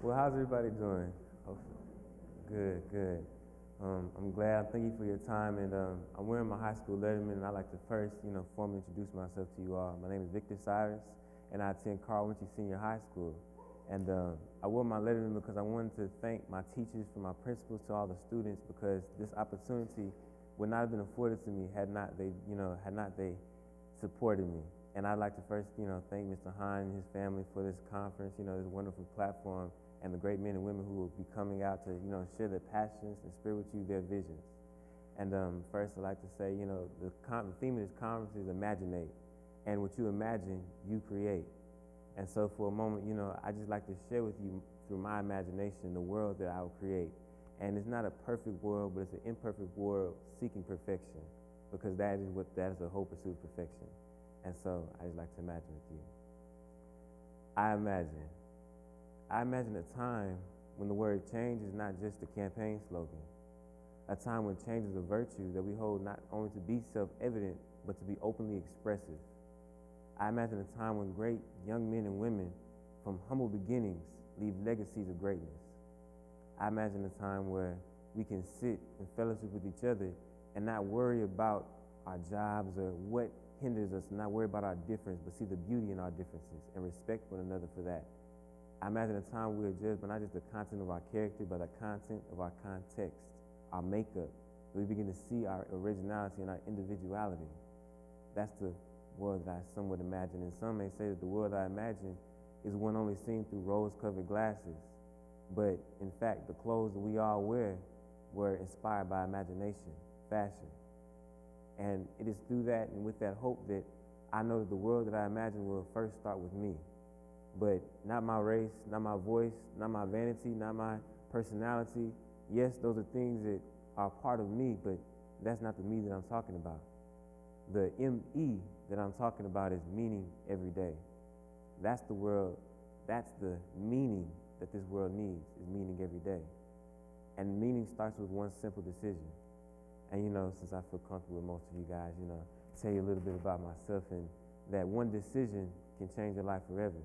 Well, how's everybody doing? Good, good. I'm glad. Thank you for your time. And I'm wearing my high school letterman, and I'd like to first, formally introduce myself to you all. My name is Victor Cyrus, and I attend Carl Wunsche Sr. High School. And I wore my letterman because I wanted to thank my teachers, from my principals to all the students, because this opportunity would not have been afforded to me had not they supported me. And I'd like to first, thank Mr. Hine and his family for this conference, this wonderful platform, and the great men and women who will be coming out to, share their passions and share with you their visions. And first, I'd like to say, the theme of this conference is Imaginate. And what you imagine, you create. And so for a moment, I just like to share with you through my imagination the world that I will create. And it's not a perfect world, but it's an imperfect world seeking perfection, because that is the whole pursuit of perfection. And so I just like to imagine with you. I imagine a time when the word change is not just a campaign slogan, a time when change is a virtue that we hold not only to be self-evident, but to be openly expressive. I imagine a time when great young men and women from humble beginnings leave legacies of greatness. I imagine a time where we can sit and fellowship with each other and not worry about our jobs or what hinders us, not worry about our difference, but see the beauty in our differences and respect one another for that. I imagine a time we are judged by not just the content of our character, but the content of our context, our makeup. We begin to see our originality and our individuality. That's the world that I somewhat imagine. And some may say that the world I imagine is one only seen through rose-covered glasses. But in fact, the clothes that we all wear were inspired by imagination, fashion. And it is through that and with that hope that I know that the world that I imagine will first start with me. But not my race, not my voice, not my vanity, not my personality. Yes, those are things that are part of me, but that's not the me that I'm talking about. The M-E that I'm talking about is meaning every day. That's the world, that's the meaning that this world needs, is meaning every day. And meaning starts with one simple decision. And since I feel comfortable with most of you guys, tell you a little bit about myself, and that one decision can change your life forever.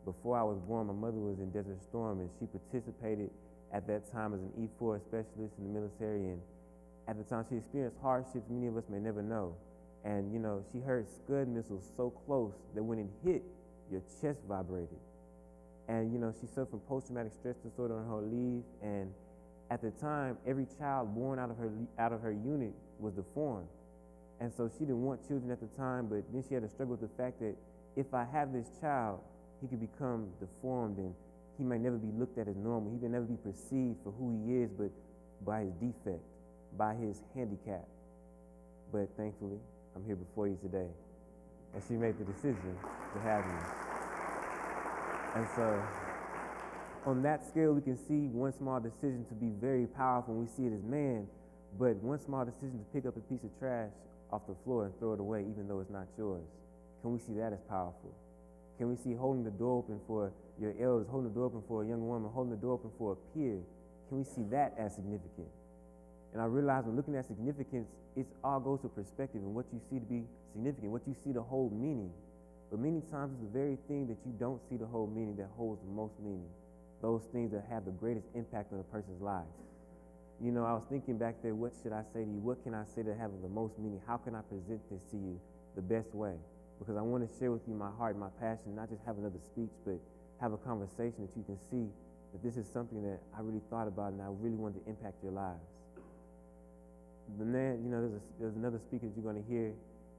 Before I was born, my mother was in Desert Storm, and she participated at that time as an E4 specialist in the military. And at the time, she experienced hardships many of us may never know. And she heard Scud missiles so close that when it hit, your chest vibrated. And she suffered from post-traumatic stress disorder on her leave. And at the time, every child born out of her unit was deformed. And so she didn't want children at the time, but then she had to struggle with the fact that if I have this child, he could become deformed and he may never be looked at as normal. He may never be perceived for who he is, but by his defect, by his handicap. But thankfully, I'm here before you today. And she made the decision to have me. And so on that scale, we can see one small decision to be very powerful when we see it as man, but one small decision to pick up a piece of trash off the floor and throw it away even though it's not yours. Can we see that as powerful? Can we see holding the door open for your elders, holding the door open for a young woman, holding the door open for a peer? Can we see that as significant? And I realize when looking at significance, it all goes to perspective and what you see to be significant, what you see to hold meaning. But many times it's the very thing that you don't see to hold meaning that holds the most meaning. Those things that have the greatest impact on a person's life. I was thinking back there, what should I say to you? What can I say to have the most meaning? How can I present this to you the best way? Because I want to share with you my heart, my passion, not just have another speech, but have a conversation that you can see that this is something that I really thought about and I really wanted to impact your lives. The man, there's another speaker that you're going to hear,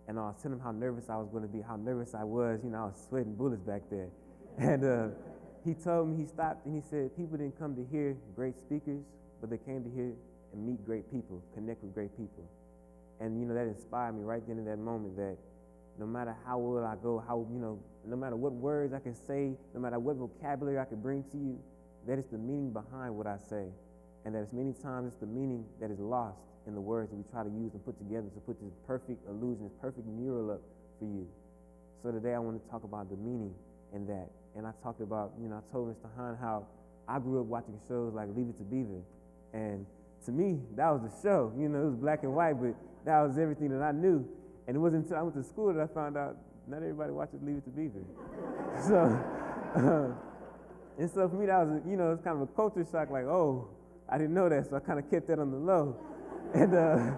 and I was telling him how nervous I was going to be, how nervous I was. I was sweating bullets back there. And he told me, he stopped and he said, people didn't come to hear great speakers, but they came to hear and meet great people, connect with great people. And, that inspired me right then in that moment that no matter how well I go, no matter what words I can say, no matter what vocabulary I can bring to you, that is the meaning behind what I say. And that as many times it's the meaning that is lost in the words that we try to use and put together to put this perfect illusion, this perfect mural up for you. So today I want to talk about the meaning in that. And I talked about, I told Mr. Hahn how I grew up watching shows like Leave It to Beaver. And to me, that was the show. It was black and white, but that was everything that I knew. And it wasn't until I went to school that I found out not everybody watches Leave It to Beaver. So And so for me, that was, it's kind of a culture shock, like, oh, I didn't know that, so I kind of kept that on the low. And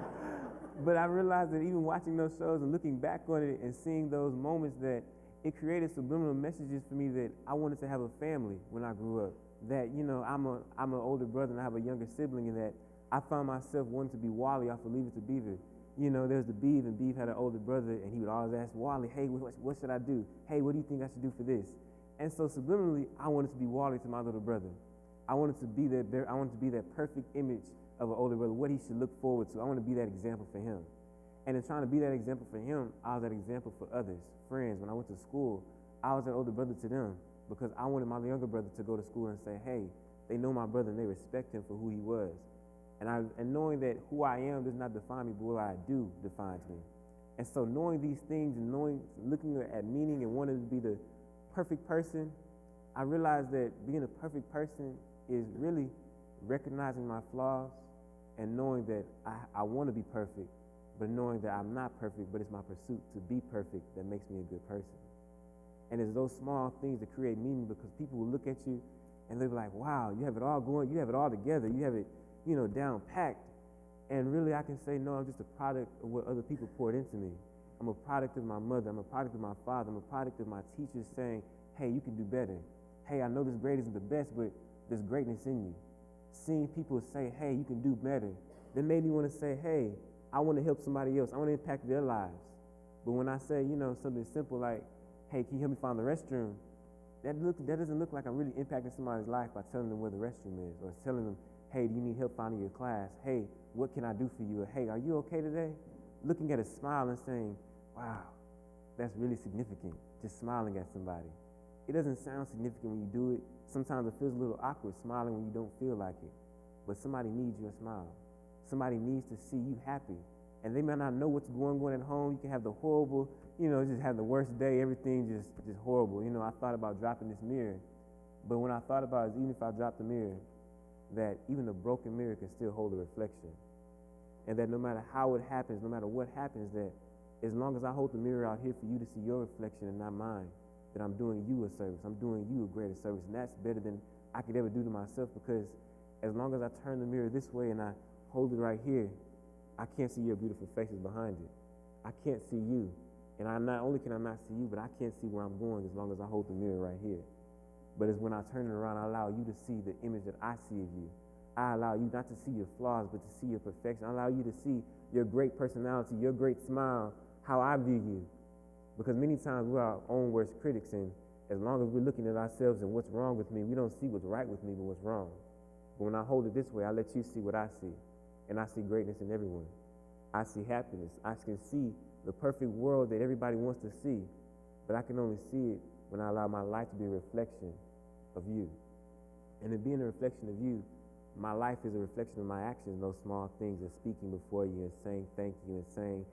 but I realized that even watching those shows and looking back on it and seeing those moments, that it created subliminal messages for me that I wanted to have a family when I grew up. That, I'm an older brother and I have a younger sibling, and that I found myself wanting to be Wally off of Leave It to Beaver. There's the Beav, and Beav had an older brother, and he would always ask Wally, hey, what should I do? Hey, what do you think I should do for this? And so subliminally, I wanted to be Wally to my little brother. I wanted to be that perfect image of an older brother, what he should look forward to. I want to be that example for him. And in trying to be that example for him, I was that example for others, friends. When I went to school, I was that older brother to them because I wanted my younger brother to go to school and say, hey, they know my brother and they respect him for who he was. And knowing that who I am does not define me, but what I do defines me. And so knowing these things and looking at meaning and wanting to be the perfect person, I realized that being a perfect person is really recognizing my flaws and knowing that I want to be perfect, but knowing that I'm not perfect, but it's my pursuit to be perfect that makes me a good person. And it's those small things that create meaning, because people will look at you and they'll be like, wow, you have it all going, you have it all together, you have it, down packed. And really I can say, no, I'm just a product of what other people poured into me. I'm a product of my mother, I'm a product of my father, I'm a product of my teachers saying, hey, you can do better. Hey, I know this grade isn't the best, but there's greatness in you. Seeing people say, hey, you can do better, that made me want to say, hey, I want to help somebody else. I want to impact their lives. But when I say, something simple like, hey, can you help me find the restroom? That doesn't look like I'm really impacting somebody's life by telling them where the restroom is, or telling them, hey, do you need help finding your class? Hey, what can I do for you? Or, hey, are you okay today? Looking at a smile and saying, wow, that's really significant, just smiling at somebody. It doesn't sound significant when you do it. Sometimes it feels a little awkward smiling when you don't feel like it. But somebody needs your smile. Somebody needs to see you happy. And they may not know what's going on at home. You can have the horrible, just have the worst day, everything just horrible. I thought about dropping this mirror. But when I thought about it, even if I dropped the mirror, that even a broken mirror can still hold a reflection. And that no matter how it happens, no matter what happens, that as long as I hold the mirror out here for you to see your reflection and not mine, that I'm doing you a service. I'm doing you a greater service. And that's better than I could ever do to myself, because as long as I turn the mirror this way and I hold it right here, I can't see your beautiful faces behind it. I can't see you. And not only can I not see you, but I can't see where I'm going as long as I hold the mirror right here. But it's when I turn it around, I allow you to see the image that I see of you. I allow you not to see your flaws, but to see your perfection. I allow you to see your great personality, your great smile, how I view you. Because many times we're our own worst critics, and as long as we're looking at ourselves and what's wrong with me, we don't see what's right with me, but what's wrong. But when I hold it this way, I let you see what I see. And I see greatness in everyone. I see happiness. I can see the perfect world that everybody wants to see, but I can only see it when I allow my life to be a reflection of you. And in being a reflection of you, my life is a reflection of my actions, those small things of speaking before you and saying thank you and saying,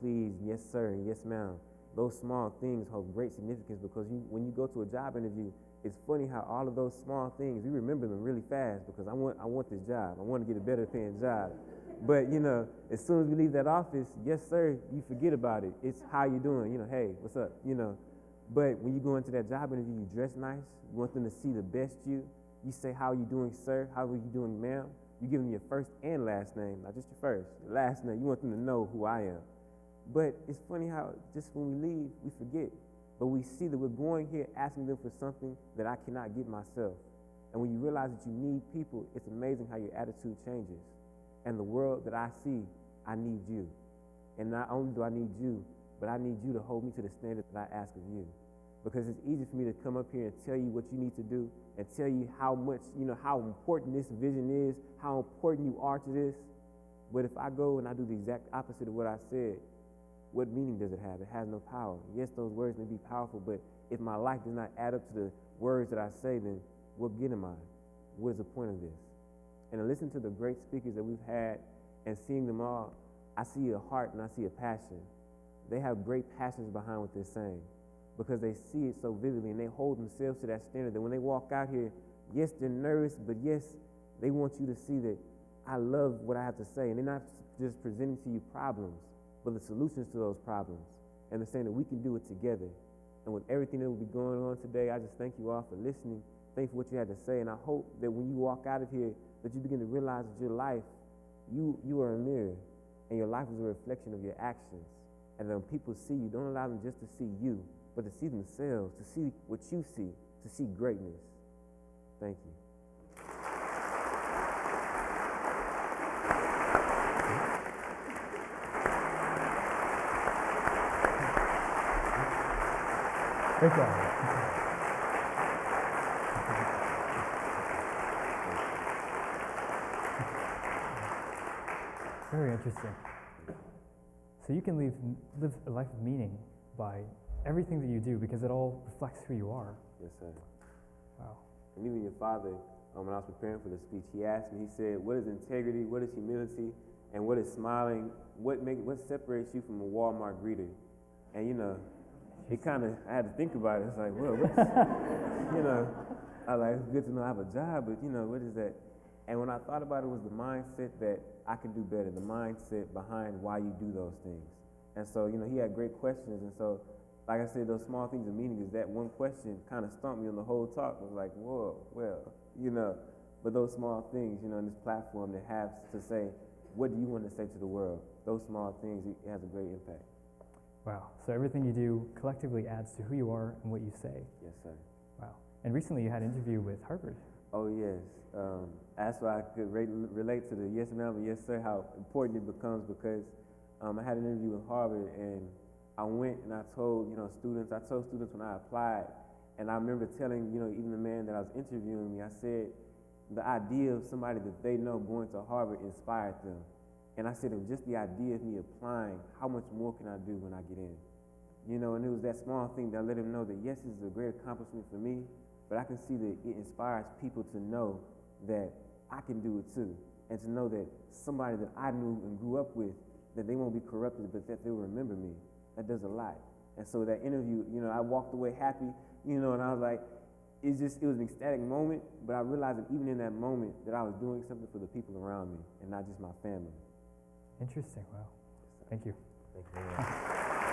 please, yes, sir, and yes, ma'am. Those small things hold great significance, because when you go to a job interview, it's funny how all of those small things, we remember them really fast, because I want this job. I want to get a better paying job. But, as soon as we leave that office, yes, sir, you forget about it. It's how you doing, hey, what's up, But when you go into that job interview, you dress nice. You want them to see the best you. You say, how are you doing, sir? How are you doing, ma'am? You give them your first and last name, not just your first, your last name. You want them to know who I am. But it's funny how just when we leave, we forget. But we see that we're going here asking them for something that I cannot give myself. And when you realize that you need people, it's amazing how your attitude changes. And the world that I see, I need you. And not only do I need you, but I need you to hold me to the standard that I ask of you. Because it's easy for me to come up here and tell you what you need to do and tell you how much, how important this vision is, how important you are to this. But if I go and I do the exact opposite of what I said, what meaning does it have? It has no power. Yes, those words may be powerful, but if my life does not add up to the words that I say, then what good am I? What is the point of this? And listening to the great speakers that we've had and seeing them all, I see a heart and I see a passion. They have great passions behind what they're saying, because they see it so vividly and they hold themselves to that standard that when they walk out here, yes, they're nervous, but yes, they want you to see that I love what I have to say. And they're not just presenting to you problems, but the solutions to those problems. And they're saying that we can do it together. And with everything that will be going on today, I just thank you all for listening Thank you for what you had to say, and I hope that when you walk out of here, that you begin to realize that your life, you are a mirror, and your life is a reflection of your actions. And when people see you, don't allow them just to see you, but to see themselves, to see what you see, to see greatness. Thank you. Great job. Very interesting. So you can live a life of meaning by everything that you do because it all reflects who you are. Yes, sir. Wow. And even your father, when I was preparing for the speech, he asked me, he said, what is integrity, what is humility, and what is smiling? What separates you from a Walmart greeter? And I had to think about it. It's like, well, I like, it's good to know I have a job, but what is that? And when I thought about it, was the mindset that I can do better, the mindset behind why you do those things. And so, he had great questions. And so, like I said, those small things of meaning is that one question kind of stumped me on the whole talk. I was like, whoa, well, but those small things, in this platform that has to say, what do you want to say to the world? Those small things, it has a great impact. Wow. So everything you do collectively adds to who you are and what you say. Yes, sir. Wow. And recently you had an interview with Harvard. Oh, yes. That's why I could relate to the yes ma'am and yes sir, how important it becomes, because I had an interview with Harvard, and I went and I told, students when I applied, and I remember telling, even the man that I was interviewing me, I said, the idea of somebody that they know going to Harvard inspired them. And I said, just the idea of me applying, how much more can I do when I get in? And it was that small thing that let him know that, yes, this is a great accomplishment for me, but I can see that it inspires people to know that I can do it too. And to know that somebody that I knew and grew up with, that they won't be corrupted, but that they'll remember me. That does a lot. And so that interview, I walked away happy, and I was like, it was an ecstatic moment, but I realized that even in that moment that I was doing something for the people around me and not just my family. Interesting. Wow. Thank you. Thank you very much.